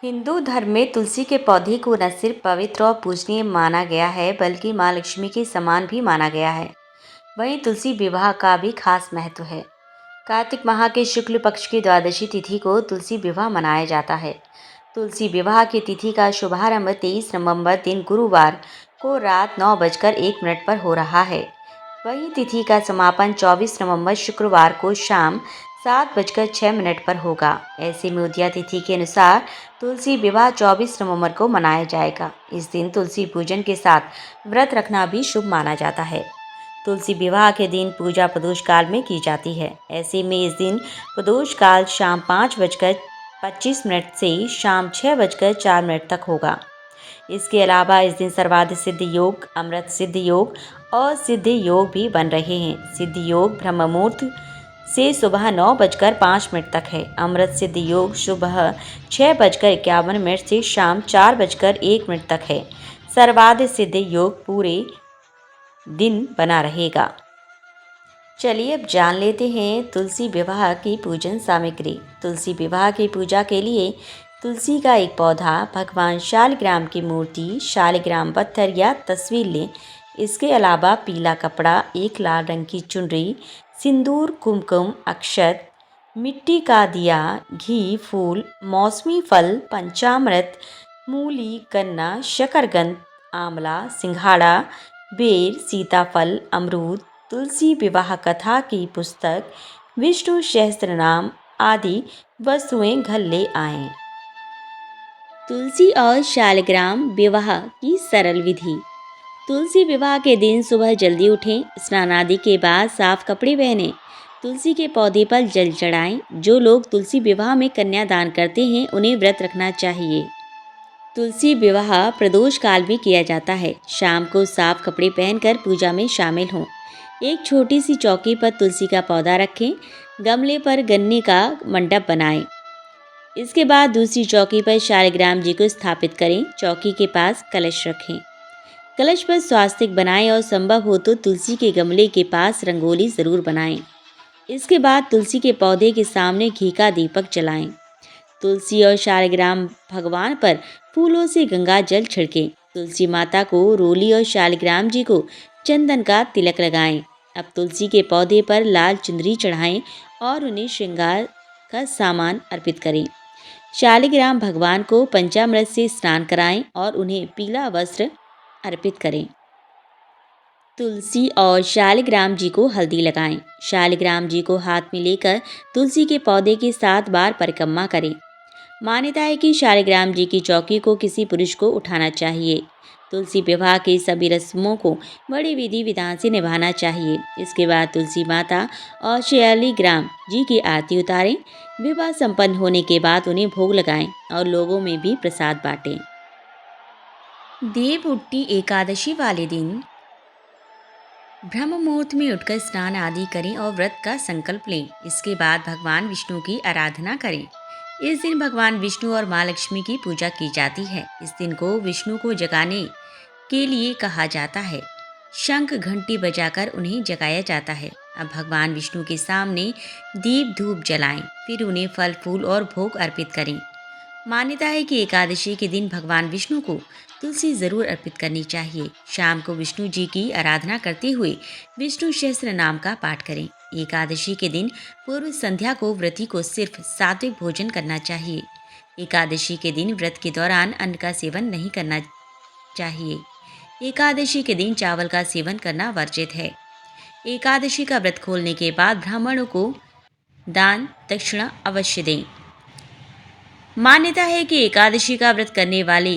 हिंदू धर्म में तुलसी के पौधे को न सिर्फ पवित्र और पूजनीय माना गया है बल्कि माँ लक्ष्मी के समान भी माना गया है। वहीं तुलसी विवाह का भी खास महत्व है। कार्तिक माह के शुक्ल पक्ष की द्वादशी तिथि को तुलसी विवाह मनाया जाता है। तुलसी विवाह की तिथि का शुभारंभ 23 नवंबर दिन गुरुवार को रात 9:01 पर हो रहा है। वहीं तिथि का समापन 24 नवंबर शुक्रवार को शाम 7:06 पर होगा। ऐसे में उदया तिथि के अनुसार तुलसी विवाह 24 नवंबर को मनाया जाएगा। इस दिन तुलसी पूजन के साथ व्रत रखना भी शुभ माना जाता है। तुलसी विवाह के दिन पूजा प्रदोष काल में की जाती है। ऐसे में इस दिन प्रदोष काल शाम 5:25 से शाम 6:04 तक होगा। इसके अलावा इस दिन सर्वार्थ सिद्ध योग, अमृत सिद्ध योग और सिद्ध योग भी बन रहे हैं। सिद्ध योग ब्रह्म मुहूर्त से सुबह 9:05 तक है। अमृत सिद्ध योग सुबह 6:51 से शाम 4:01 तक है। सर्वार्थ सिद्ध योग पूरे दिन बना रहेगा। चलिए अब जान लेते हैं तुलसी विवाह की पूजन सामग्री। तुलसी विवाह की पूजा के लिए तुलसी का एक पौधा, भगवान शालिग्राम की मूर्ति, शालिग्राम पत्थर या तस्वीर लें। इसके अलावा पीला कपड़ा, एक लाल रंग की चुनरी, सिंदूर, कुमकुम, अक्षत, मिट्टी का दिया, घी, फूल, मौसमी फल, पंचामृत, मूली, गन्ना, शकरकंद, आंवला, सिंघाड़ा, बेर, सीताफल, अमरूद, तुलसी विवाह कथा की पुस्तक, विष्णु सहस्त्रनाम आदि वस्तुएं घर ले आएं। तुलसी और शालिग्राम विवाह की सरल विधि। तुलसी विवाह के दिन सुबह जल्दी उठें, स्नान आदि के बाद साफ कपड़े पहनें, तुलसी के पौधे पर जल चढ़ाएं। जो लोग तुलसी विवाह में कन्यादान करते हैं उन्हें व्रत रखना चाहिए। तुलसी विवाह प्रदोष काल में किया जाता है। शाम को साफ कपड़े पहनकर पूजा में शामिल हों। एक छोटी सी चौकी पर तुलसी का पौधा रखें। गमले पर गन्ने का मंडप बनाएं। इसके बाद दूसरी चौकी पर शालिग्राम जी को स्थापित करें। चौकी के पास कलश रखें। कलश पर स्वास्तिक बनाएं और संभव हो तो तुलसी के गमले के पास रंगोली ज़रूर बनाएं। इसके बाद तुलसी के पौधे के सामने घी का दीपक जलाएं। तुलसी और शालिग्राम भगवान पर फूलों से गंगा जल छिड़कें। तुलसी माता को रोली और शालिग्राम जी को चंदन का तिलक लगाएं। अब तुलसी के पौधे पर लाल चुनरी चढ़ाएं और उन्हें श्रृंगार का सामान अर्पित करें। शालिग्राम भगवान को पंचामृत से स्नान कराएं और उन्हें पीला वस्त्र अर्पित करें। तुलसी और शालिग्राम जी को हल्दी लगाएं। शालिग्राम जी को हाथ में लेकर तुलसी के पौधे के 7 बार परिक्रमा करें। मान्यता है कि शालिग्राम जी की चौकी को किसी पुरुष को उठाना चाहिए। तुलसी विवाह की सभी रस्मों को बड़ी विधि विधान से निभाना चाहिए। इसके बाद तुलसी माता और शालिग्राम जी की आरती उतारें। विवाह संपन्न होने के बाद उन्हें भोग लगाएं और लोगों में भी प्रसाद बांटें। देवउठनी एकादशी वाले दिन ब्रह्म मुहूर्त में उठकर स्नान आदि करें और व्रत का संकल्प लें। इसके बाद भगवान विष्णु की आराधना करें। इस दिन भगवान विष्णु और माँ लक्ष्मी की पूजा की जाती है। इस दिन को विष्णु को जगाने के लिए कहा जाता है। शंख घंटी बजाकर उन्हें जगाया जाता है। अब भगवान विष्णु के सामने दीप धूप जलाएं, फिर उन्हें फल फूल और भोग अर्पित करें। मान्यता है कि एकादशी के दिन भगवान विष्णु को तुलसी जरूर अर्पित करनी चाहिए। शाम को विष्णु जी की आराधना करते हुए विष्णु सहस्त्र नाम का पाठ करें। एकादशी के दिन पूर्व संध्या को व्रती को सिर्फ सात्विक भोजन करना चाहिए। एकादशी के दिन व्रत के दौरान अन्न का सेवन नहीं करना चाहिए। एकादशी के दिन चावल का सेवन करना वर्जित है। एकादशी का व्रत खोलने के बाद ब्राह्मणों को दान दक्षिणा अवश्य दें। मान्यता है कि एकादशी का व्रत करने वाले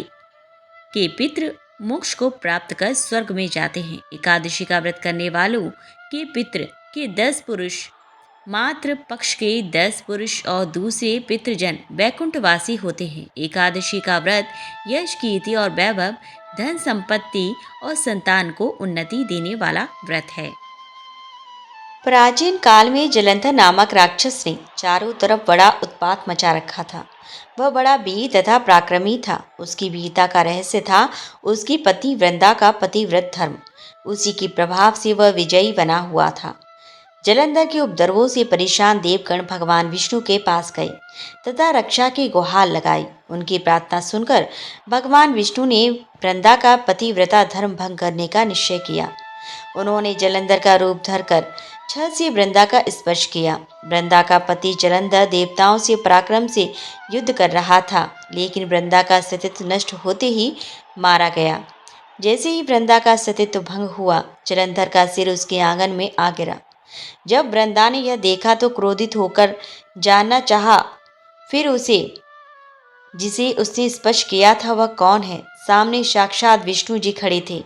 के पितृ मोक्ष को प्राप्त कर स्वर्ग में जाते हैं। एकादशी का व्रत करने वालों के पितृ के 10 पुरुष, मातृ पक्ष के 10 पुरुष और दूसरे पितृजन वैकुंठवासी होते हैं। एकादशी का व्रत यश, कीर्ति और वैभव, धन संपत्ति और संतान को उन्नति देने वाला व्रत है। प्राचीन काल में जलंधर नामक राक्षस ने चारों तरफ बड़ा उत्पात मचा रखा था। वह बड़ा वीर तथा पराक्रमी था। उसकी वीरता का रहस्य था उसकी पति वृंदा का पतिव्रत धर्म। उसी के प्रभाव से वह विजयी बना हुआ था। जलंधर के उपद्रवों से परेशान देवगण भगवान विष्णु के पास गए तथा रक्षा की गुहार लगाई। उनकी प्रार्थना सुनकर भगवान विष्णु ने वृंदा का पतिव्रता धर्म भंग करने का निश्चय किया। उन्होंने जलंधर का रूप धरकर छल से वृंदा का स्पर्श किया। वृंदा का पति जलंधर देवताओं से पराक्रम से युद्ध कर रहा था, लेकिन वृंदा का सतीत्व नष्ट होते ही मारा गया। जैसे ही वृंदा का सतीत्व भंग हुआ, जलंधर का सिर उसके आंगन में आ गिरा। जब वृंदा ने यह देखा तो क्रोधित होकर जानना चाहा, फिर उसे जिसे उसने स्पर्श किया था वह कौन है। सामने साक्षात विष्णु जी खड़े थे।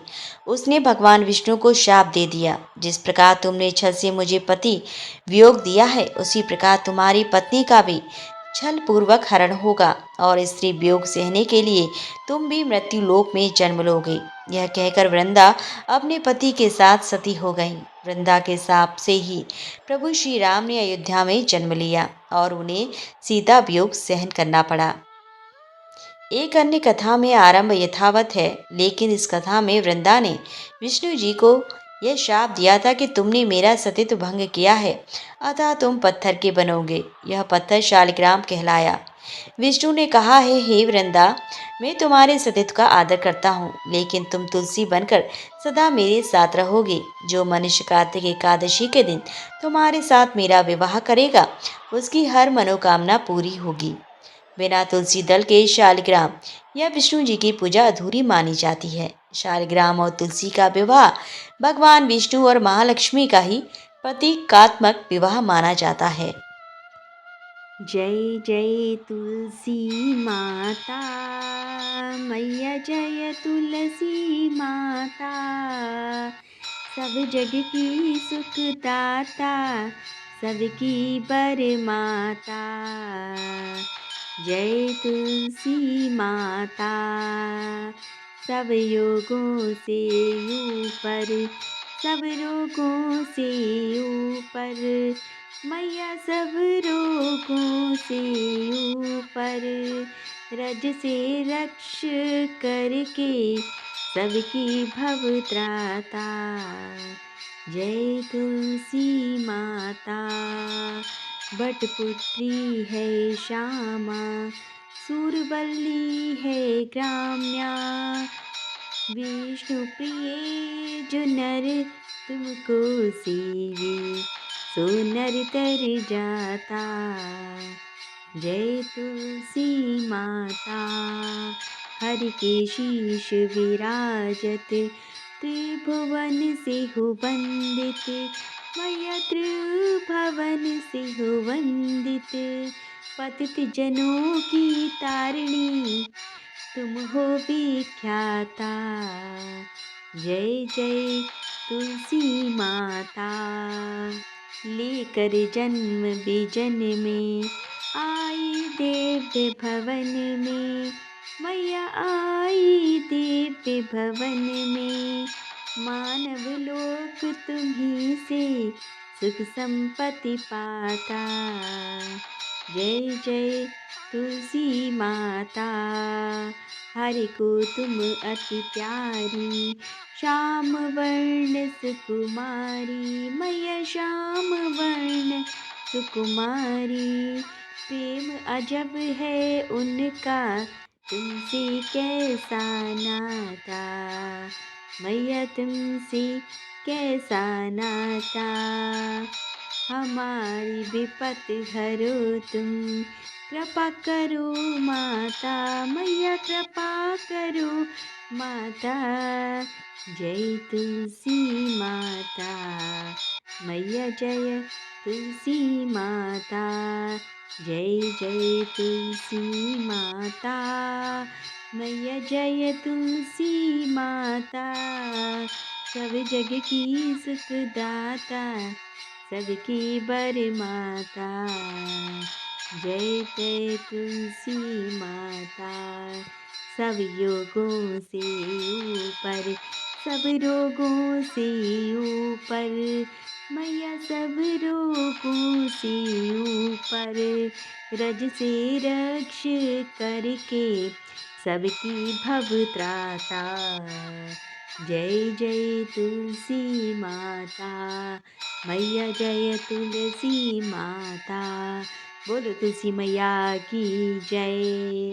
उसने भगवान विष्णु को शाप दे दिया, जिस प्रकार तुमने छल से मुझे पति वियोग दिया है, उसी प्रकार तुम्हारी पत्नी का भी छल पूर्वक हरण होगा और स्त्री वियोग सहने के लिए तुम भी मृत्यु लोक में जन्म लोगे। यह कहकर वृंदा अपने पति के साथ सती हो गई। वृंदा के शाप से ही प्रभु श्री राम ने अयोध्या में जन्म लिया और उन्हें सीता वियोग सहन करना पड़ा। एक अन्य कथा में आरंभ यथावत है, लेकिन इस कथा में वृंदा ने विष्णु जी को यह शाप दिया था कि तुमने मेरा सतीत्व भंग किया है, अतः तुम पत्थर के बनोगे। यह पत्थर शालिग्राम कहलाया। विष्णु ने कहा है, हे वृंदा, मैं तुम्हारे सतीत्व का आदर करता हूँ, लेकिन तुम तुलसी बनकर सदा मेरे साथ रहोगे। जो मनुष्य कार्तिक एकादशी के दिन तुम्हारे साथ मेरा विवाह करेगा, उसकी हर मनोकामना पूरी होगी। बिना तुलसी दल के शालिग्राम या विष्णु जी की पूजा अधूरी मानी जाती है। शालिग्राम और तुलसी का विवाह भगवान विष्णु और महालक्ष्मी का ही प्रतीकात्मक विवाह माना जाता है। जय जय तुलसी माता मैया, जय तुलसी माता, सब जग की सुखदाता, सबकी बरमाता। जय तुलसी माता, सब योगों से ऊपर, सब रोगों से ऊपर, मैया सब रोगों से ऊपर, रज से रक्ष करके सबकी भव त्राता। जय तुलसी माता, बटपुत्री है श्यामा, सूरवल्ली है ग्राम्या, विष्णु प्रिय जो नर तुमको सेवे, सो नर तर जाता। जय तुलसी माता, हरि के शीश विराजत, त्रिभुवन से हो वंदित, मैया त्रिभुवन से हो वंदित, पतित जनों की तारिणी, तुम हो विख्याता। जय जय तुलसी माता, लेकर जन्म विजन में आई देव्य भवन में, मैया आई दिव्य भवन में, मानव लोक तुम्हीं से सुख संपत्ति पाता। जय जय तुलसी माता, हरि को तुम अति प्यारी, श्याम वर्ण सुकुमारी, मैया श्याम वर्ण सुकुमारी, प्रेम अजब है उनका तुमसे कैसा नाता, मैया तुमसे कैसा नाता। हमारी विपत हरो तुम, कृपा करो माता, मैया कृपा करो माता। जय तुलसी माता, मैया जय तुलसी माता, जय जय तुलसी माता, मैया जय तुलसी माता, सब जग की सुखदाता, सबकी बरमाता। जय जय तुलसी माता, सब योगों से ऊपर, सब रोगों से ऊपर, मैया सब रोगों से ऊपर, रज से रक्ष करके सबकी भव त्राता। जय जय तुलसी माता, मैया जय तुलसी माता, बोलो तुलसी मैया की जय।